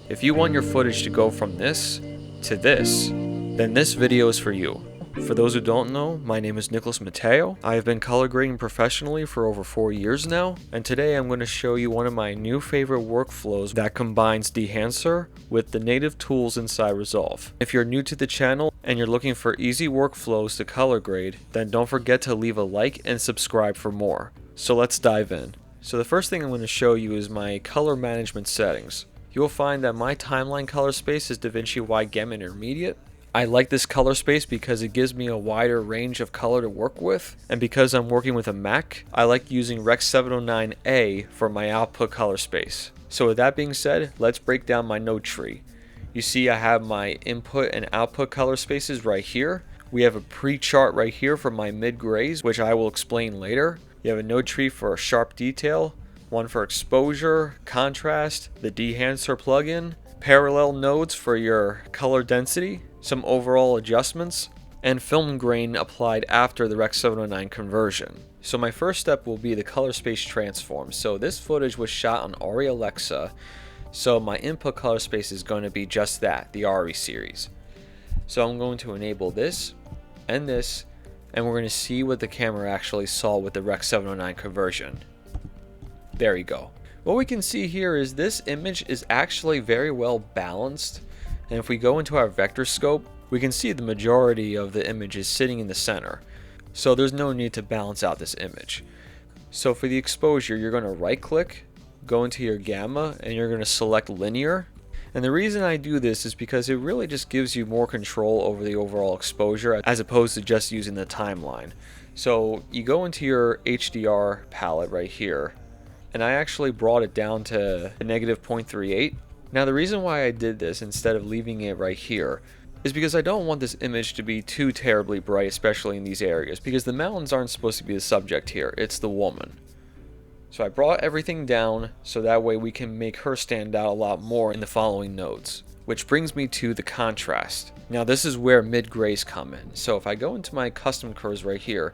If you want your footage to go from this to this, then this video is for you. For those who don't know, my name is Nicolas Matteo. I have been color grading professionally for over 4 years now, and today I'm going to show you one of my new favorite workflows that combines Dehancer with the native tools inside Resolve. If you're new to the channel and you're looking for easy workflows to color grade, then don't forget to leave a like and subscribe for more. So let's dive in. So the first thing I'm going to show you is my color management settings. You'll find that my timeline color space is DaVinci Wide Gamma Intermediate. I like this color space because it gives me a wider range of color to work with, and because I'm working with a Mac, I like using Rec. 709A for my output color space. So with that being said, let's break down my node tree. You see I have my input and output color spaces right here. We have a pre-chart right here for my mid-grays, which I will explain later. You have a node tree for sharp detail, one for exposure, contrast, the Dehancer plugin, parallel nodes for your color density, some overall adjustments, and film grain applied after the Rec. 709 conversion. So my first step will be the color space transform. So this footage was shot on ARRI Alexa, so my input color space is going to be just that, the ARRI series. So I'm going to enable this, and we're going to see what the camera actually saw with the Rec. 709 conversion. There you go. What we can see here is this image is actually very well balanced. And if we go into our vector scope, we can see the majority of the image is sitting in the center. So there's no need to balance out this image. So for the exposure, you're going to right click, go into your gamma, and you're going to select linear. And the reason I do this is because it really just gives you more control over the overall exposure as opposed to just using the timeline. So you go into your HDR palette right here, and I actually brought it down to a -0.38. Now the reason why I did this instead of leaving it right here is because I don't want this image to be too terribly bright, especially in these areas, because the mountains aren't supposed to be the subject here, it's the woman. So I brought everything down so that way we can make her stand out a lot more in the following nodes. Which brings me to the contrast. Now this is where mid-grays come in. So if I go into my custom curves right here,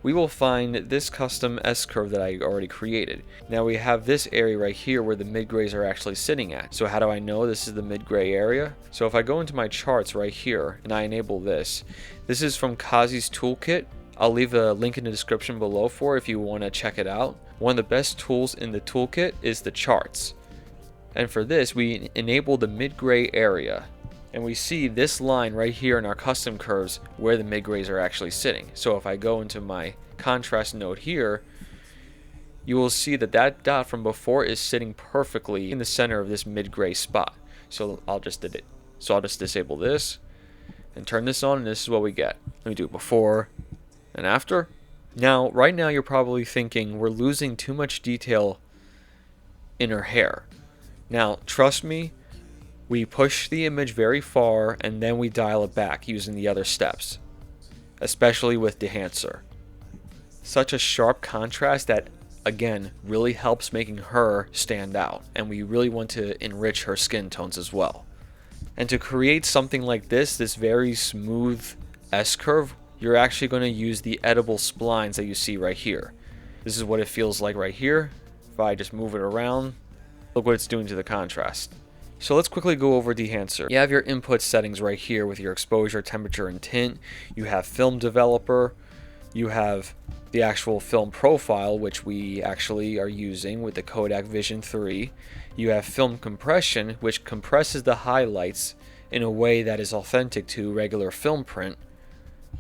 we will find this custom S-curve that I already created. Now we have this area right here where the mid-grays are actually sitting at. So how do I know this is the mid-gray area? So if I go into my charts right here and I enable this is from Kazi's toolkit. I'll leave a link in the description below for it if you want to check it out. One of the best tools in the toolkit is the charts. And for this, we enable the mid-gray area. And we see this line right here in our custom curves where the mid-grays are actually sitting. So if I go into my contrast node here, you will see that that dot from before is sitting perfectly in the center of this mid-gray spot. So I'll just disable this and turn this on, and this is what we get. Let me do it before and after. Now, right now you're probably thinking we're losing too much detail in her hair. Now, trust me, we push the image very far and then we dial it back using the other steps, especially with Dehancer. Such a sharp contrast that, again, really helps making her stand out, and we really want to enrich her skin tones as well. And to create something like this very smooth S-curve, you're actually going to use the edible splines that you see right here. This is what it feels like right here. If I just move it around, look what it's doing to the contrast. So let's quickly go over Dehancer. You have your input settings right here with your exposure, temperature, and tint. You have film developer. You have the actual film profile, which we actually are using with the Kodak Vision 3. You have film compression, which compresses the highlights in a way that is authentic to regular film print.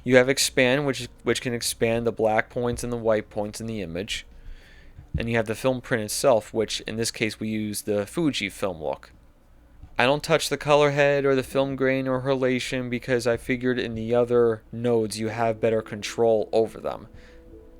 You have expand, which can expand the black points and the white points in the image. And you have the film print itself, which in this case we use the Fuji film look. I don't touch the color head or the film grain or halation because I figured in the other nodes you have better control over them.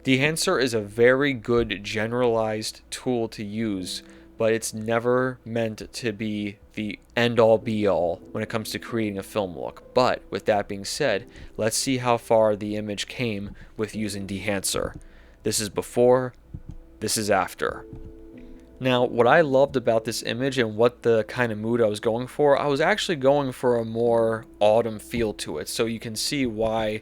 Dehancer is a very good generalized tool to use, but it's never meant to be the end-all be-all when it comes to creating a film look. But with that being said, let's see how far the image came with using Dehancer. This is before, this is after. Now, what I loved about this image and what the kind of mood I was going for, I was actually going for a more autumn feel to it. So you can see why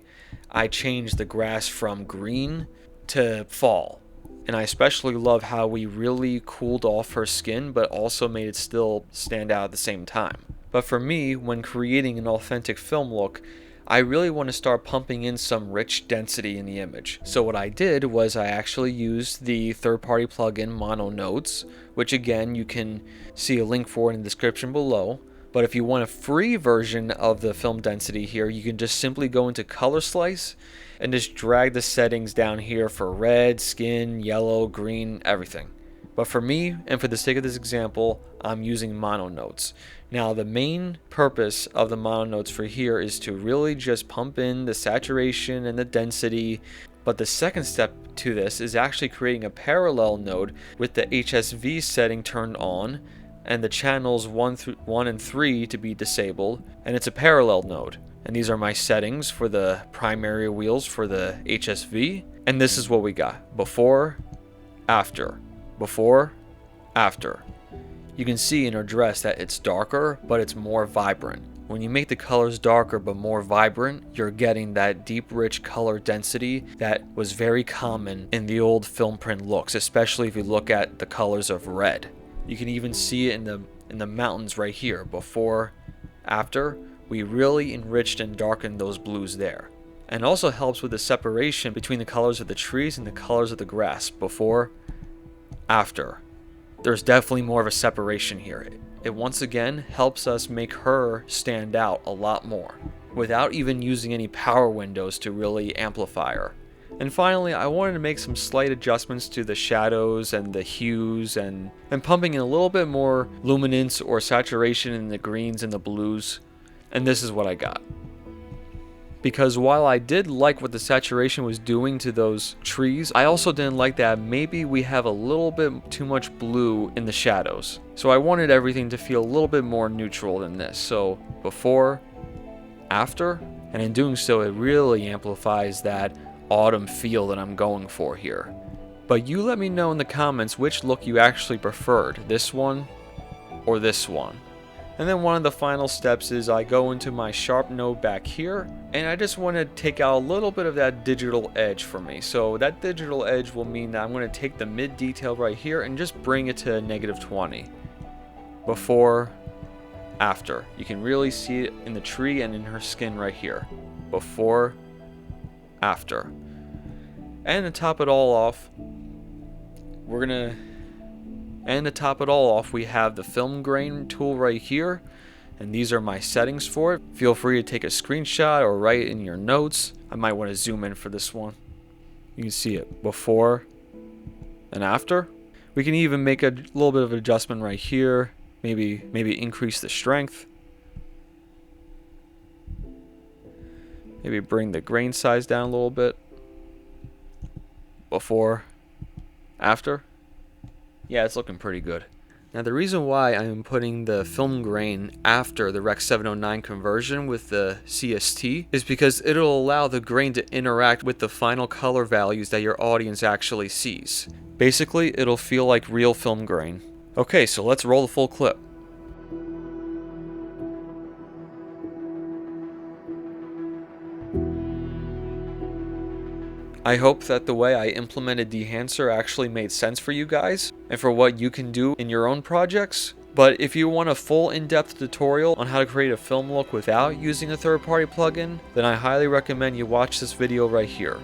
I changed the grass from green to fall. And I especially love how we really cooled off her skin, but also made it still stand out at the same time. But for me, when creating an authentic film look, I really want to start pumping in some rich density in the image. So what I did was I actually used the third-party plugin Mono Notes, which again you can see a link for in the description below. But if you want a free version of the film density here, you can just simply go into Color Slice and just drag the settings down here for red, skin, yellow, green, everything. But for me, and for the sake of this example, I'm using Mono Notes. Now the main purpose of the Mono Notes for here is to really just pump in the saturation and the density. But the second step to this is actually creating a parallel node with the HSV setting turned on and the channels 1 and 3 to be disabled, and it's a parallel node. And these are my settings for the primary wheels for the HSV, and this is what we got: before, after, before, after. You can see in her dress that it's darker, but it's more vibrant. When you make the colors darker but more vibrant, you're getting that deep, rich color density that was very common in the old film print looks, especially if you look at the colors of red. You can even see it in the mountains right here. Before, after, we really enriched and darkened those blues there. And also helps with the separation between the colors of the trees and the colors of the grass. Before, after. There's definitely more of a separation here. It once again helps us make her stand out a lot more without even using any power windows to really amplify her. And finally, I wanted to make some slight adjustments to the shadows and the hues and pumping in a little bit more luminance or saturation in the greens and the blues. And this is what I got. Because while I did like what the saturation was doing to those trees, I also didn't like that maybe we have a little bit too much blue in the shadows. So I wanted everything to feel a little bit more neutral than this. So before, after, and in doing so it really amplifies that autumn feel that I'm going for here. But you let me know in the comments which look you actually preferred, this one or this one. And then one of the final steps is I go into my sharp node back here, and I just want to take out a little bit of that digital edge for me. So that digital edge will mean that I'm going to take the mid detail right here and just bring it to -20. Before, after. You can really see it in the tree and in her skin right here. Before, after. And to top it all off, we have the film grain tool right here, and these are my settings for it. Feel free to take a screenshot or write it in your notes. I might want to zoom in for this one. You can see it before and after. We can even make a little bit of adjustment right here, maybe increase the strength. Maybe bring the grain size down a little bit. Before, after. Yeah, it's looking pretty good. Now the reason why I'm putting the film grain after the Rec 709 conversion with the CST is because it'll allow the grain to interact with the final color values that your audience actually sees. Basically, it'll feel like real film grain. Okay, so let's roll the full clip. I hope that the way I implemented Dehancer actually made sense for you guys and for what you can do in your own projects. But if you want a full in-depth tutorial on how to create a film look without using a third-party plugin, then I highly recommend you watch this video right here.